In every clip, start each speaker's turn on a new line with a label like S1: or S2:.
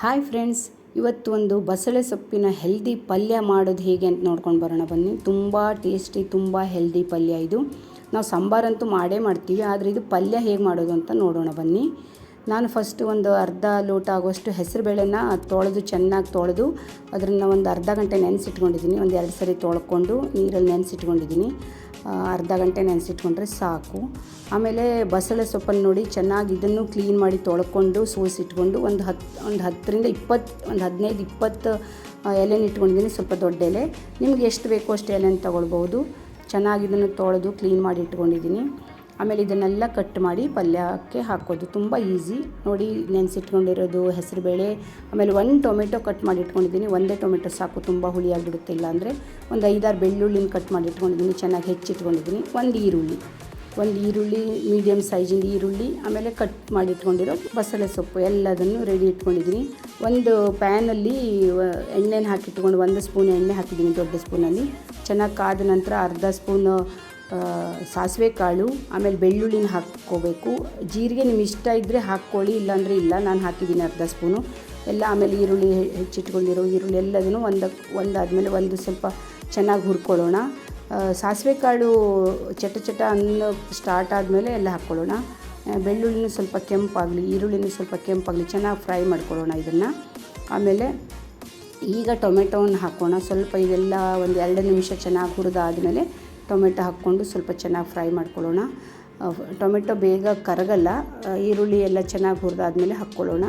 S1: Hi friends, ಇವತ್ತು ಒಂದು ಬಸಳೆ ಸೊಪ್ಪಿನ ಹೆಲ್ದಿ ಪಲ್ಯ ಮಾಡೋದು ಹೇಗೆ ಅಂತ ನೋಡ್ಕೊಂಡು ಬರೋಣ ಬನ್ನಿ. ತುಂಬ ಟೇಸ್ಟಿ, ತುಂಬ ಹೆಲ್ದಿ ಪಲ್ಯ ಇದು. ನಾವು ಸಾಂಬಾರಂತೂ ಮಾಡೇ ಮಾಡ್ತೀವಿ, ಆದರೆ ಇದು ಪಲ್ಯ ಹೇಗೆ ಮಾಡೋದು ಅಂತ ನೋಡೋಣ ಬನ್ನಿ. ನಾನು ಫಸ್ಟು ಒಂದು ಅರ್ಧ ಲೋಟ ಆಗುವಷ್ಟು ಹೆಸರುಬೇಳೆನ ಚೆನ್ನಾಗಿ ತೊಳೆದು ಅದನ್ನು ಒಂದು ಅರ್ಧ ಗಂಟೆ ನೆನೆಸಿಟ್ಕೊಂಡಿದ್ದೀನಿ. ಒಂದು 2 ಸರಿ ತೊಳ್ಕೊಂಡು ನೀರಲ್ಲಿ ನೆನೆಸಿಟ್ಕೊಂಡಿದ್ದೀನಿ. ಅರ್ಧ ಗಂಟೆ ನೆನೆಸಿಟ್ಕೊಂಡ್ರೆ ಸಾಕು. ಆಮೇಲೆ ಬಸಳೆ ಸೊಪ್ಪನ್ನು ನೋಡಿ ಚೆನ್ನಾಗಿ ಇದನ್ನು ಕ್ಲೀನ್ ಮಾಡಿ ತೊಳ್ಕೊಂಡು ಸೋಸಿಟ್ಕೊಂಡು ಒಂದು 15-20 ಎಲೆನ ಇಟ್ಕೊಂಡಿದ್ದೀನಿ. ಸ್ವಲ್ಪ ದೊಡ್ಡ ಎಲೆ, ನಿಮ್ಗೆ ಎಷ್ಟು ಬೇಕೋ ಅಷ್ಟು ಎಲೆನ ತೊಗೊಳ್ಬೋದು. ಚೆನ್ನಾಗಿ ಇದನ್ನು ತೊಳೆದು ಕ್ಲೀನ್ ಮಾಡಿ ಇಟ್ಕೊಂಡಿದ್ದೀನಿ. ಆಮೇಲೆ ಇದನ್ನೆಲ್ಲ ಕಟ್ ಮಾಡಿ ಪಲ್ಯಕ್ಕೆ ಹಾಕೋದು ತುಂಬ ಈಸಿ. ನೋಡಿ, ನೆನೆಸಿಟ್ಕೊಂಡಿರೋದು ಹೆಸರುಬೇಳೆ, ಆಮೇಲೆ 1 ಟೊಮೆಟೊ ಕಟ್ ಮಾಡಿ ಇಟ್ಕೊಂಡಿದ್ದೀನಿ. ಒಂದೇ ಟೊಮೆಟೊ ಸಾಕು, ತುಂಬ ಹುಳಿಯಾಗಿಬಿಡುತ್ತೆ. ಇಲ್ಲ ಅಂದರೆ ಒಂದು 5-6 ಬೆಳ್ಳುಳ್ಳಿನ ಕಟ್ ಮಾಡಿ ಇಟ್ಕೊಂಡಿದ್ದೀನಿ, ಚೆನ್ನಾಗಿ ಹೆಚ್ಚಿಟ್ಕೊಂಡಿದ್ದೀನಿ. ಒಂದು ಈರುಳ್ಳಿ ಮೀಡಿಯಮ್ ಸೈಜಿಂದ ಈರುಳ್ಳಿ, ಆಮೇಲೆ ಕಟ್ ಮಾಡಿ ಇಟ್ಕೊಂಡಿರೋ ಬಸಳೆ ಸೊಪ್ಪು ಎಲ್ಲದನ್ನು ರೆಡಿ ಇಟ್ಕೊಂಡಿದ್ದೀನಿ. ಒಂದು ಪ್ಯಾನಲ್ಲಿ ಎಣ್ಣೆನ ಹಾಕಿಟ್ಕೊಂಡು 1 ಸ್ಪೂನ್ ಎಣ್ಣೆ ಹಾಕಿದ್ದೀನಿ, ದೊಡ್ಡ ಸ್ಪೂನಲ್ಲಿ. ಚೆನ್ನಾಗಿ ಕಾದ ನಂತರ ಅರ್ಧ ಸ್ಪೂನು ಸಾಸಿವೆ ಕಾಳು, ಆಮೇಲೆ ಬೆಳ್ಳುಳ್ಳಿನ ಹಾಕ್ಕೋಬೇಕು. ಜೀರಿಗೆ ನಿಮ್ಗೆ ಇಷ್ಟ ಇದ್ದರೆ ಹಾಕ್ಕೊಳ್ಳಿ, ಇಲ್ಲಾಂದರೆ ಇಲ್ಲ. ನಾನು ಹಾಕಿದ್ದೀನಿ ಅರ್ಧ ಸ್ಪೂನು ಎಲ್ಲ. ಆಮೇಲೆ ಈರುಳ್ಳಿ ಹೆಚ್ಚಿಟ್ಕೊಂಡಿರೋ ಈರುಳ್ಳಿ ಎಲ್ಲದನ್ನು ಒಂದಾದಮೇಲೆ ಒಂದು ಸ್ವಲ್ಪ ಚೆನ್ನಾಗಿ ಹುರ್ಕೊಳ್ಳೋಣ. ಸಾಸಿವೆ ಕಾಳು ಚಟ ಅನ್ನೋ ಸ್ಟಾರ್ಟ್ ಆದಮೇಲೆ ಎಲ್ಲ ಹಾಕ್ಕೊಳ್ಳೋಣ. ಬೆಳ್ಳುಳ್ಳಿನೂ ಸ್ವಲ್ಪ ಕೆಂಪಾಗಲಿ, ಈರುಳ್ಳಿನೂ ಸ್ವಲ್ಪ ಕೆಂಪಾಗಲಿ, ಚೆನ್ನಾಗಿ ಫ್ರೈ ಮಾಡ್ಕೊಳ್ಳೋಣ ಇದನ್ನು. ಆಮೇಲೆ ಈಗ ಟೊಮೆಟೊವನ್ನು ಹಾಕೋಣ. ಸ್ವಲ್ಪ ಇದೆಲ್ಲ ಒಂದು 2 ನಿಮಿಷ ಚೆನ್ನಾಗಿ ಹುರಿದಾದಮೇಲೆ ಟೊಮೆಟೊ ಹಾಕ್ಕೊಂಡು ಸ್ವಲ್ಪ ಚೆನ್ನಾಗಿ ಫ್ರೈ ಮಾಡ್ಕೊಳ್ಳೋಣ. ಟೊಮೆಟೊ ಬೇಗ ಕರಗಲ್ಲ, ಈರುಳ್ಳಿ ಎಲ್ಲ ಚೆನ್ನಾಗಿ ಹುರಿದಾದ್ಮೇಲೆ ಹಾಕ್ಕೊಳ್ಳೋಣ.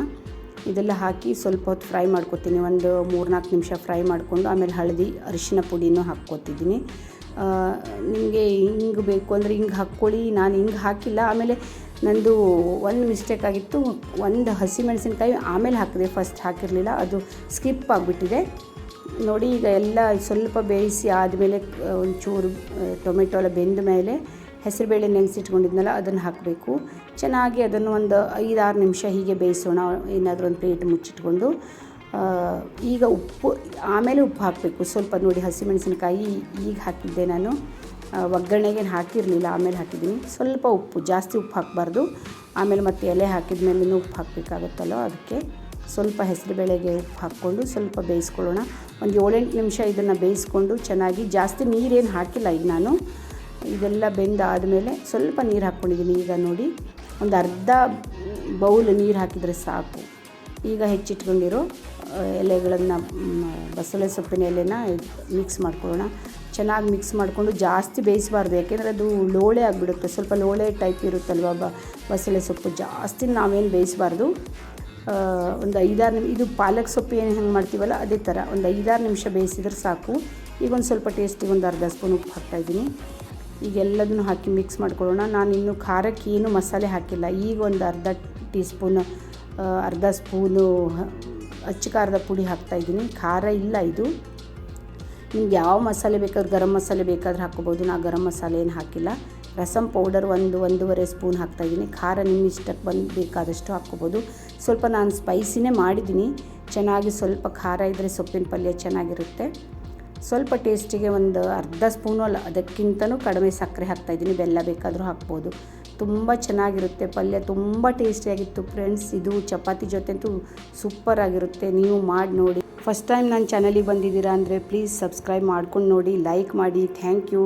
S1: ಇದೆಲ್ಲ ಹಾಕಿ ಸ್ವಲ್ಪ ಹೊತ್ತು ಫ್ರೈ ಮಾಡ್ಕೊತೀನಿ, ಒಂದು 3-4 ನಿಮಿಷ ಫ್ರೈ ಮಾಡಿಕೊಂಡು ಆಮೇಲೆ ಹಳದಿ, ಅರಿಶಿನ ಪುಡಿನೂ ಹಾಕ್ಕೊತಿದ್ದೀನಿ. ನಿಮಗೆ ಹಿಂಗೆ ಬೇಕು ಅಂದರೆ ಹಿಂಗೆ ಹಾಕ್ಕೊಳ್ಳಿ. ನಾನು ಹಿಂಗೆ ಹಾಕಿಲ್ಲ. ಆಮೇಲೆ ನಂದು ಒಂದು ಮಿಸ್ಟೇಕ್ ಆಗಿತ್ತು, ಒಂದು ಹಸಿಮೆಣಸಿನ್ಕಾಯಿ ಆಮೇಲೆ ಹಾಕಿದೆ, ಫಸ್ಟ್ ಹಾಕಿರಲಿಲ್ಲ, ಅದು ಸ್ಕಿಪ್ ಆಗಿಬಿಟ್ಟಿದೆ. ನೋಡಿ, ಈಗ ಎಲ್ಲ ಸ್ವಲ್ಪ ಬೇಯಿಸಿ ಆದಮೇಲೆ ಒಂಚೂರು ಟೊಮೆಟೊ ಎಲ್ಲ ಬೆಂದ ಮೇಲೆ ಹೆಸರುಬೇಳೆ ನೆನೆಸಿಟ್ಕೊಂಡಿದ್ನಲ್ಲ ಅದನ್ನು ಹಾಕಬೇಕು. ಚೆನ್ನಾಗಿ ಅದನ್ನು ಒಂದು 5-6 ನಿಮಿಷ ಹೀಗೆ ಬೇಯಿಸೋಣ, ಏನಾದರೂ ಒಂದು ಪ್ಲೇಟ್ ಮುಚ್ಚಿಟ್ಕೊಂಡು. ಈಗ ಆಮೇಲೆ ಉಪ್ಪು ಹಾಕಬೇಕು ಸ್ವಲ್ಪ. ನೋಡಿ, ಹಸಿಮೆಣಸಿನ್ಕಾಯಿ ಈಗ ಹಾಕಿದ್ದೆ ನಾನು, ಒಗ್ಗರಣೆಗೇನು ಹಾಕಿರಲಿಲ್ಲ, ಆಮೇಲೆ ಹಾಕಿದ್ದೀನಿ. ಸ್ವಲ್ಪ ಉಪ್ಪು, ಜಾಸ್ತಿ ಉಪ್ಪು ಹಾಕಬಾರ್ದು. ಆಮೇಲೆ ಮತ್ತೆ ಎಲೆ ಹಾಕಿದ ಮೇಲೆ ಉಪ್ಪು ಹಾಕಬೇಕಾಗುತ್ತಲ್ಲೋ, ಅದಕ್ಕೆ ಸ್ವಲ್ಪ ಹೆಸರುಬೇಳೆಗೆ ಉಪ್ಪು ಹಾಕ್ಕೊಂಡು ಸ್ವಲ್ಪ ಬೇಯಿಸ್ಕೊಳ್ಳೋಣ. ಒಂದು 7-8 ನಿಮಿಷ ಇದನ್ನು ಬೇಯಿಸ್ಕೊಂಡು ಚೆನ್ನಾಗಿ, ಜಾಸ್ತಿ ನೀರೇನು ಹಾಕಿಲ್ಲ ಈಗ ನಾನು. ಇದೆಲ್ಲ ಬೆಂದಾದಮೇಲೆ ಸ್ವಲ್ಪ ನೀರು ಹಾಕ್ಕೊಂಡಿದ್ದೀನಿ. ಈಗ ನೋಡಿ, ಒಂದು ಅರ್ಧ ಬೌಲ್ ನೀರು ಹಾಕಿದರೆ ಸಾಕು. ಈಗ ಹೆಚ್ಚಿಟ್ಕೊಂಡಿರೋ ಎಲೆಗಳನ್ನು, ಬಸಳೆ ಸೊಪ್ಪಿನ ಎಲೆನ ಮಿಕ್ಸ್ ಮಾಡ್ಕೊಳ್ಳೋಣ. ಚೆನ್ನಾಗಿ ಮಿಕ್ಸ್ ಮಾಡಿಕೊಂಡು ಜಾಸ್ತಿ ಬೇಯಿಸಬಾರ್ದು, ಯಾಕೆಂದರೆ ಅದು ಲೋಳೆ ಆಗಿಬಿಡುತ್ತೆ. ಸ್ವಲ್ಪ ಲೋಳೆ ಟೈಪ್ ಇರುತ್ತಲ್ವ ಬಸಳೆ ಸೊಪ್ಪು, ಜಾಸ್ತಿ ನಾವೇನು ಬೇಯಿಸಬಾರ್ದು. ಒಂದು 5-6 ನಿಮಿಷ, ಇದು ಪಾಲಕ್ ಸೊಪ್ಪು ಏನು ಹೆಂಗೆ ಮಾಡ್ತೀವಲ್ಲ ಅದೇ ಥರ ಒಂದು 5-6 ನಿಮಿಷ ಬೇಯಿಸಿದ್ರೆ ಸಾಕು. ಈಗ ಒಂದು ಸ್ವಲ್ಪ ಟೇಸ್ಟಿಗೆ ಒಂದು ಅರ್ಧ ಸ್ಪೂನ್ ಉಪ್ಪು ಹಾಕ್ತಾಯಿದ್ದೀನಿ. ಈಗ ಎಲ್ಲದನ್ನು ಹಾಕಿ ಮಿಕ್ಸ್ ಮಾಡ್ಕೊಳ್ಳೋಣ. ನಾನು ಇನ್ನೂ ಖಾರಕ್ಕೆ ಏನೂ ಮಸಾಲೆ ಹಾಕಿಲ್ಲ. ಈಗ ಒಂದು ಅರ್ಧ ಸ್ಪೂನು ಅಚ್ಚ ಖಾರದ ಪುಡಿ ಹಾಕ್ತಾಯಿದ್ದೀನಿ. ಖಾರ ಇಲ್ಲ ಇದು. ನಿಮ್ಗೆ ಯಾವ ಮಸಾಲೆ ಬೇಕಾದ್ರೆ, ಗರಂ ಮಸಾಲೆ ಬೇಕಾದ್ರೆ ಹಾಕ್ಕೋಬೋದು. ನಾನು ಗರಂ ಮಸಾಲೆ ಏನು ಹಾಕಿಲ್ಲ. ರಸಮ್ ಪೌಡರ್ 1-1.5 ಸ್ಪೂನ್ ಹಾಕ್ತಾಯಿದ್ದೀನಿ. ಖಾರ ನಿಮ್ಮ ಇಷ್ಟಕ್ಕೆ ಬೇಕಾದಷ್ಟು ಹಾಕ್ಕೋಬೋದು. ಸ್ವಲ್ಪ ನಾನು ಸ್ಪೈಸಿನೇ ಮಾಡಿದ್ದೀನಿ. ಚೆನ್ನಾಗಿ ಸ್ವಲ್ಪ ಖಾರ ಇದ್ದರೆ ಸೊಪ್ಪಿನ ಪಲ್ಯ ಚೆನ್ನಾಗಿರುತ್ತೆ. ಸ್ವಲ್ಪ ಟೇಸ್ಟಿಗೆ ಒಂದು ಅರ್ಧ ಸ್ಪೂನು ಅಲ್ಲ, ಅದಕ್ಕಿಂತನೂ ಕಡಿಮೆ ಸಕ್ಕರೆ ಹಾಕ್ತಾಯಿದ್ದೀನಿ. ಬೆಲ್ಲ ಬೇಕಾದರೂ ಹಾಕ್ಬೋದು. ತುಂಬ ಚೆನ್ನಾಗಿರುತ್ತೆ ಪಲ್ಯ, ತುಂಬ ಟೇಸ್ಟಿಯಾಗಿತ್ತು ಫ್ರೆಂಡ್ಸ್. ಇದು ಚಪಾತಿ ಜೊತೆ ಅಂತೂ ಸೂಪರಾಗಿರುತ್ತೆ. ನೀವು ಮಾಡಿ ನೋಡಿ. ಫಸ್ಟ್ ಟೈಮ್ ನನ್ನ ಚಾನಲಿಗೆ ಬಂದಿದ್ದೀರಾ ಅಂದರೆ ಪ್ಲೀಸ್ ಸಬ್ಸ್ಕ್ರೈಬ್ ಮಾಡ್ಕೊಂಡು ನೋಡಿ, ಲೈಕ್ ಮಾಡಿ. Thank you.